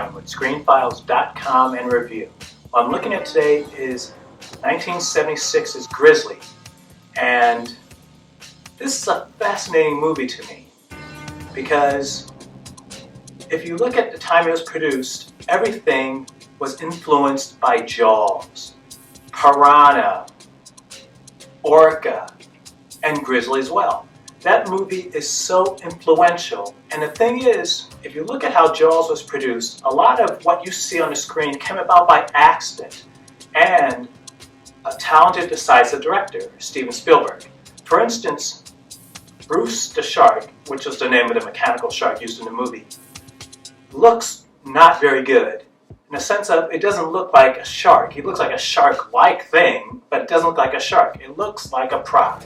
Warren with ScreenFiles.com and review. What I'm looking at today is 1976's Grizzly, and this is a fascinating movie to me because if you look at the time it was produced, everything was influenced by Jaws, Piranha, Orca, and Grizzly as well. That movie is so influential, and the thing is, if you look at how Jaws was produced, a lot of what you see on the screen came about by accident and a talented, decisive director, Steven Spielberg. For instance, Bruce the Shark, which was the name of the mechanical shark used in the movie, looks not very good. In the sense of, it doesn't look like a shark. It looks like a shark-like thing, but it doesn't look like a shark. It looks like a prop.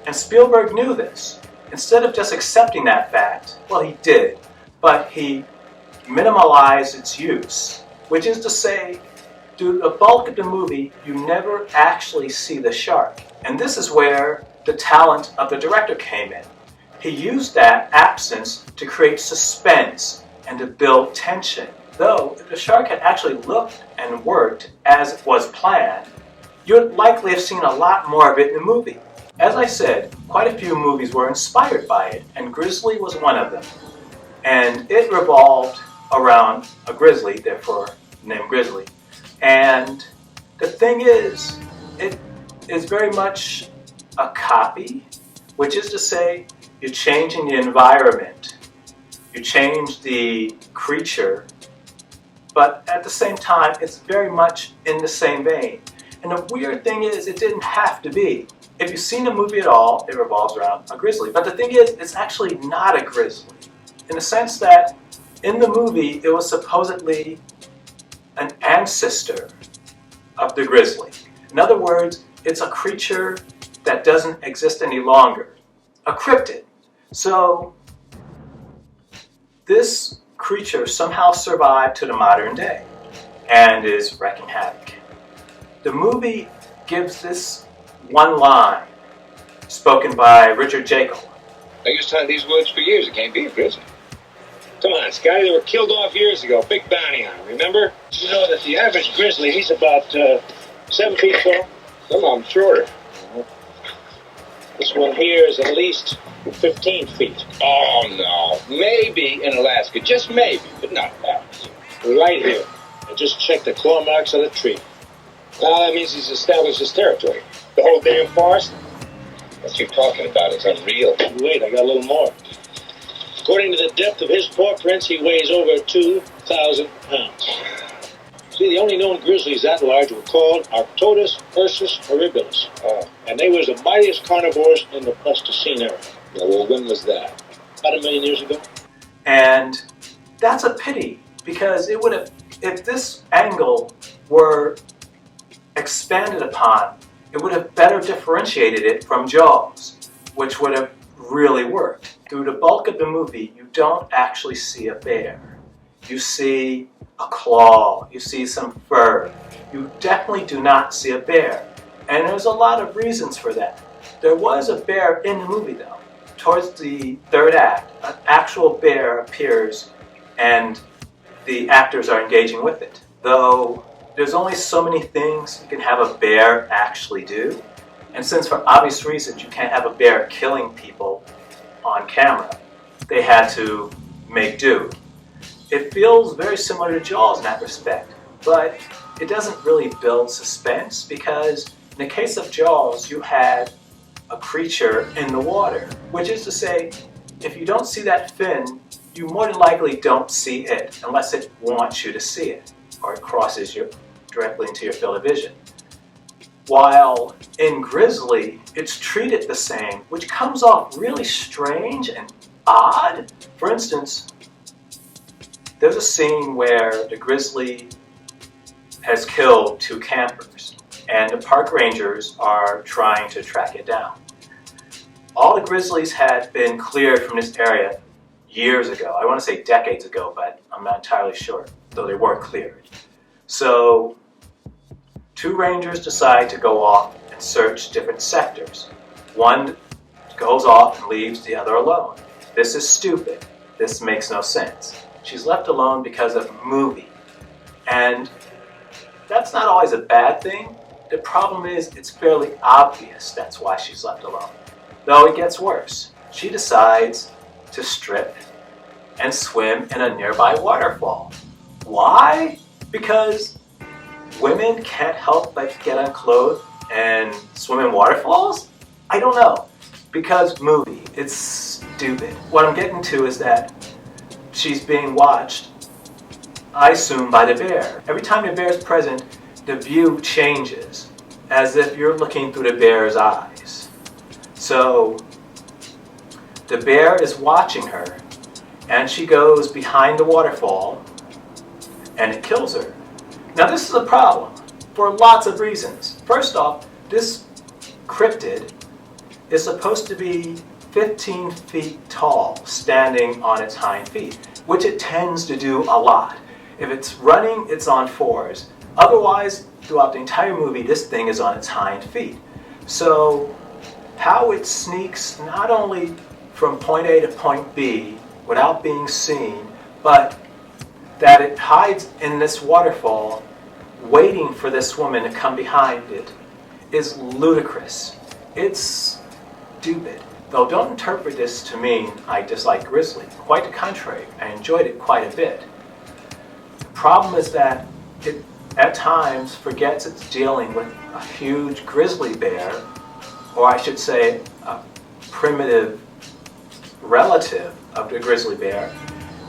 And Spielberg knew this. Instead of just accepting that fact, well, he did, but he minimalized its use, which is to say, through the bulk of the movie, you never actually see the shark. And this is where the talent of the director came in. He used that absence to create suspense and to build tension. Though, if the shark had actually looked and worked as it was planned, you would likely have seen a lot more of it in the movie. As I said, quite a few movies were inspired by it, and Grizzly was one of them. And it revolved around a grizzly, therefore named Grizzly. And the thing is, it is very much a copy, which is to say, you're changing the environment, you change the creature, but at the same time, it's very much in the same vein. And the weird thing is, it didn't have to be. If you've seen the movie at all, it revolves around a grizzly. But the thing is, it's actually not a grizzly. In the sense that, in the movie, it was supposedly an ancestor of the grizzly. In other words, it's a creature that doesn't exist any longer. A cryptid. So, this creature somehow survived to the modern day and is wreaking havoc. The movie gives this one line spoken by Richard Jekyll. I used to hunt these woods for years. It can't be a grizzly. Come on, Scotty. They were killed off years ago. Big bounty on them, remember? You know that the average grizzly, he's about 7 feet tall. Some of them shorter. This one here is at least 15 feet. Oh, no. Maybe in Alaska. Just maybe, but not that. Right here. I just checked the claw marks on the tree. Well, that means he's established his territory. The whole damn forest? What you're talking about is unreal. Wait, I got a little more. According to the depth of his paw prints, he weighs over 2,000 pounds. See, the only known grizzlies that large were called Arctodus ursus horribilis. And they was the mightiest carnivores in the Pleistocene era. Well, when was that? About 1 million years ago. And that's a pity, because it would have, if this angle were expanded upon, it would have better differentiated it from Jaws, which would have really worked. Through the bulk of the movie, you don't actually see a bear. You see a claw, you see some fur. You definitely do not see a bear. And there's a lot of reasons for that. There was a bear in the movie though. Towards the third act, an actual bear appears and the actors are engaging with it. Though there's only so many things you can have a bear actually do. And since for obvious reasons you can't have a bear killing people on camera, they had to make do. It feels very similar to Jaws in that respect, but it doesn't really build suspense because in the case of Jaws, you had a creature in the water, which is to say, if you don't see that fin, you more than likely don't see it unless it wants you to see it or it crosses you directly into your field of vision. While in Grizzly, it's treated the same, which comes off really strange and odd. For instance, there's a scene where the grizzly has killed 2 campers, and the park rangers are trying to track it down. All the grizzlies had been cleared from this area years ago. I want to say decades ago, but I'm not entirely sure, though they weren't cleared. So 2 rangers decide to go off and search different sectors. One goes off and leaves the other alone. This is stupid. This makes no sense. She's left alone because of a movie. And that's not always a bad thing. The problem is it's fairly obvious that's why she's left alone. Though it gets worse. She decides to strip and swim in a nearby waterfall. Why? Because women can't help but get unclothed and swim in waterfalls? I don't know. Because movie. It's stupid. What I'm getting to is that she's being watched, I assume, by the bear. Every time the bear is present, the view changes, as if you're looking through the bear's eyes. So the bear is watching her, and she goes behind the waterfall, and it kills her. Now this is a problem for lots of reasons. First off, this cryptid is supposed to be 15 feet tall, standing on its hind feet, which it tends to do a lot. If it's running, it's on fours. Otherwise, throughout the entire movie, this thing is on its hind feet. So how it sneaks not only from point A to point B without being seen, but that it hides in this waterfall waiting for this woman to come behind it is ludicrous. It's stupid. Though don't interpret this to mean I dislike Grizzly. Quite the contrary, I enjoyed it quite a bit. The problem is that it at times forgets it's dealing with a huge grizzly bear, or I should say a primitive relative of the grizzly bear,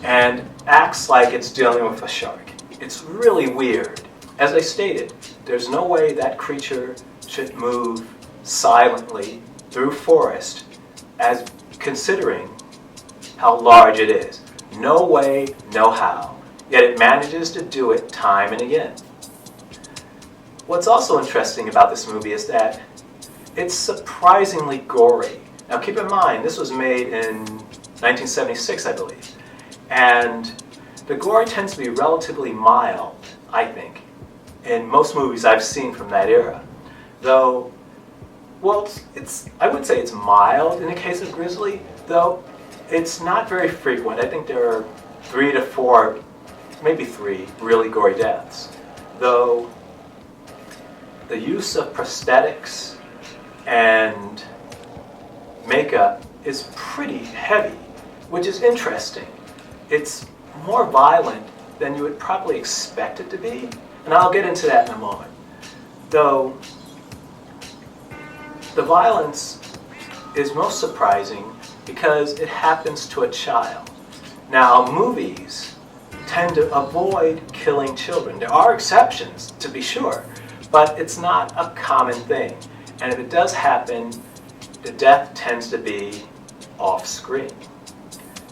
and acts like it's dealing with a shark. It's really weird. As I stated, there's no way that creature should move silently through forest, as considering how large it is. No way, no how. Yet it manages to do it time and again. What's also interesting about this movie is that it's surprisingly gory. Now keep in mind, this was made in 1976, I believe. And the gore tends to be relatively mild, I think, in most movies I've seen from that era. Though, well, I would say it's mild in the case of Grizzly, though it's not very frequent. I think there are 3 to 4, maybe 3 really gory deaths. Though the use of prosthetics and makeup is pretty heavy, which is interesting. It's more violent than you would probably expect it to be, and I'll get into that in a moment. Though the violence is most surprising because it happens to a child. Now, movies tend to avoid killing children. There are exceptions, to be sure, but it's not a common thing. And if it does happen, the death tends to be off-screen.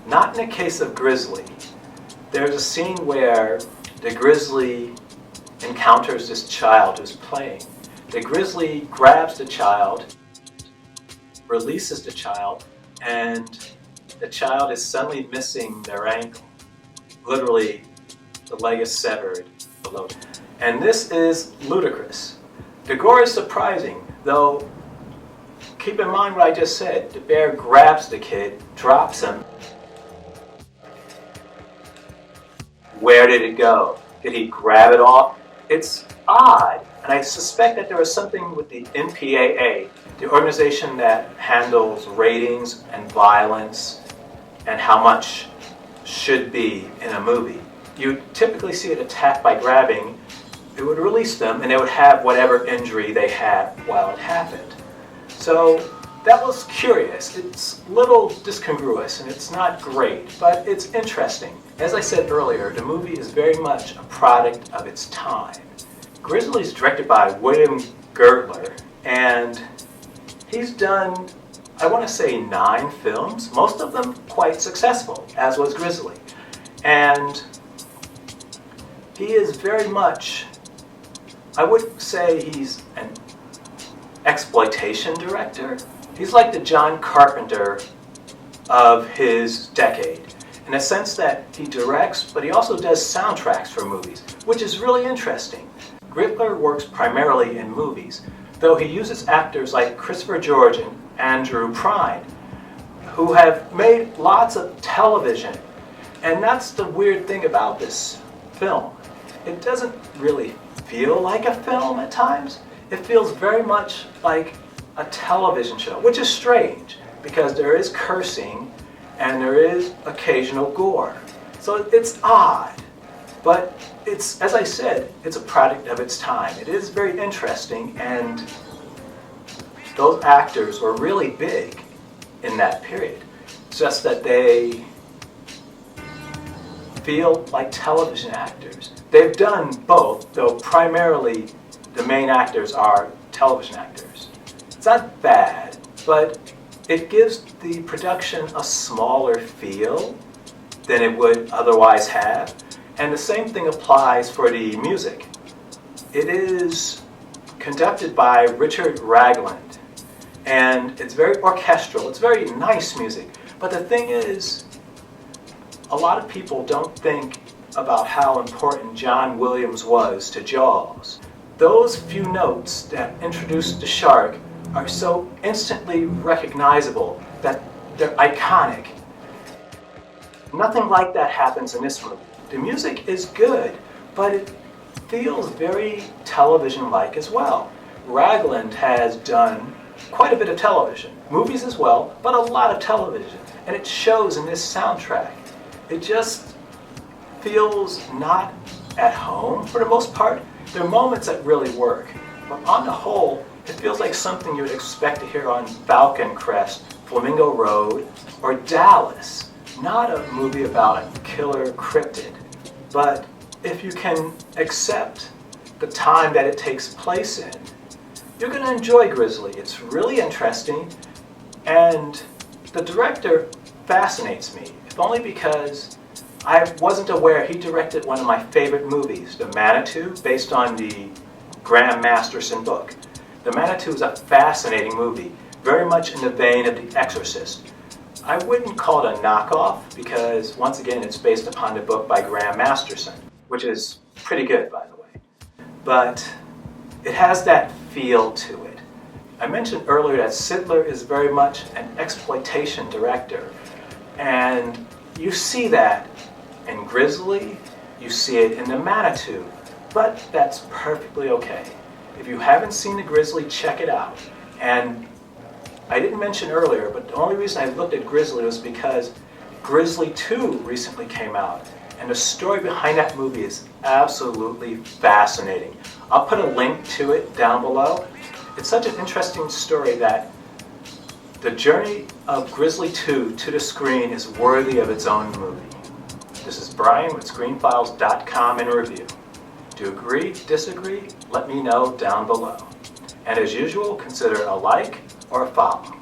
Not in the case of Grizzly. There's a scene where the Grizzly encounters this child who's playing. The Grizzly grabs the child, releases the child, and the child is suddenly missing their ankle. Literally, the leg is severed below. And this is ludicrous. The gore is surprising, though keep in mind what I just said. The bear grabs the kid, drops him. Where did it go? Did he grab it off? It's odd, and I suspect that there was something with the MPAA, the organization that handles ratings and violence and how much should be in a movie. You typically see it attacked by grabbing. It would release them, and they would have whatever injury they had while it happened. So that was curious. It's a little discongruous, and it's not great, but it's interesting. As I said earlier, the movie is very much a product of its time. Grizzly is directed by William Girdler, and he's done, I want to say, 9 films, most of them quite successful, as was Grizzly. And he is very much, I would say he's an exploitation director. He's like the John Carpenter of his decade, in a sense that he directs, but he also does soundtracks for movies, which is really interesting. Girdler works primarily in movies, though he uses actors like Christopher George and Andrew Prine, who have made lots of television. And that's the weird thing about this film. It doesn't really feel like a film at times. It feels very much like a television show, which is strange because there is cursing and there is occasional gore. So it's odd, but it's, as I said, it's a product of its time. It is very interesting, and those actors were really big in that period. It's just that they feel like television actors. They've done both, though primarily the main actors are television actors. It's not bad, but it gives the production a smaller feel than it would otherwise have. And the same thing applies for the music. It is conducted by Richard Ragland, and it's very orchestral. It's very nice music. But the thing is, a lot of people don't think about how important John Williams was to Jaws. Those few notes that introduce the shark are so instantly recognizable that they're iconic. Nothing like that happens in this movie. The music is good, but it feels very television-like as well. Ragland has done quite a bit of television, movies as well, but a lot of television, and it shows in this soundtrack. It just feels not at home for the most part. There are moments that really work, but on the whole, it feels like something you would expect to hear on Falcon Crest, Flamingo Road, or Dallas. Not a movie about a killer cryptid, but if you can accept the time that it takes place in, you're going to enjoy Grizzly. It's really interesting, and the director fascinates me, if only because I wasn't aware he directed one of my favorite movies, The Manitou, based on the Graham Masterson book. The Manitou is a fascinating movie, very much in the vein of The Exorcist. I wouldn't call it a knockoff because, once again, it's based upon the book by Graham Masterson, which is pretty good, by the way. But it has that feel to it. I mentioned earlier that Sittler is very much an exploitation director, and you see that in Grizzly, you see it in The Manitou, but that's perfectly okay. If you haven't seen the Grizzly, check it out. And I didn't mention earlier, but the only reason I looked at Grizzly was because Grizzly 2 recently came out, and the story behind that movie is absolutely fascinating. I'll put a link to it down below. It's such an interesting story that the journey of Grizzly 2 to the screen is worthy of its own movie. This is Brian with ScreenFiles.com in review. Do you agree, disagree? Let me know down below. And as usual, consider a like or a follow.